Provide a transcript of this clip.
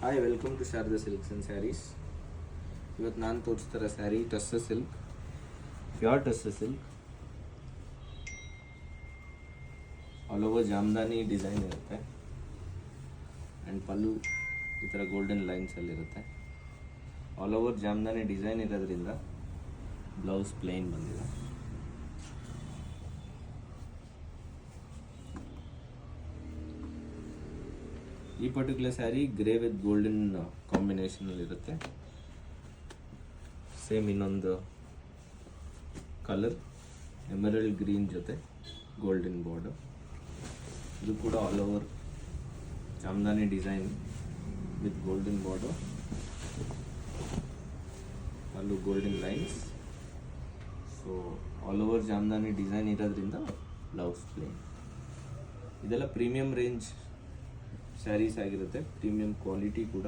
Hi, welcome to Sharada silks and sarees. ಇವತ್ತು ನಾನು ತೋರಿಸ್ತಾರ saree tussar silk, pure tussar silk. All over jamdani design ಇರುತ್ತೆ and pallu ಈ ಥರ ಗೋಲ್ಡನ್ ಲೈನ್ಸಲ್ಲಿರುತ್ತೆ. ಆಲ್ ಓವರ್ ಜಾಮ್ದಾನಿ ಡಿಸೈನ್ ಇರೋದ್ರಿಂದ ಬ್ಲೌಸ್ ಪ್ಲೇನ್ ಬಂದಿದೆ. ಈ particular saree grey with golden ಕಾಂಬಿನೇಷನಲ್ಲಿರುತ್ತೆ. ಸೇಮ್ ಇನ್ನೊಂದು ಕಲರ್ ಎಮರಲ್ಡ್ ಗ್ರೀನ್ ಜೊತೆ ಗೋಲ್ಡನ್ ಬಾರ್ಡರ್. ಇದು ಕೂಡ all over jamdani design with golden border, ಅಲ್ಲೂ golden lines. So all over jamdani design ಇರೋದ್ರಿಂದ ಬ್ಲೌಸ್ ಪ್ಲೇನ್. ಇದೆಲ್ಲ ಪ್ರೀಮಿಯಂ ರೇಂಜ್ ಸ್ಯಾರೀಸ್ ಆಗಿರುತ್ತೆ, ಪ್ರೀಮಿಯಂ ಕ್ವಾಲಿಟಿ ಕೂಡ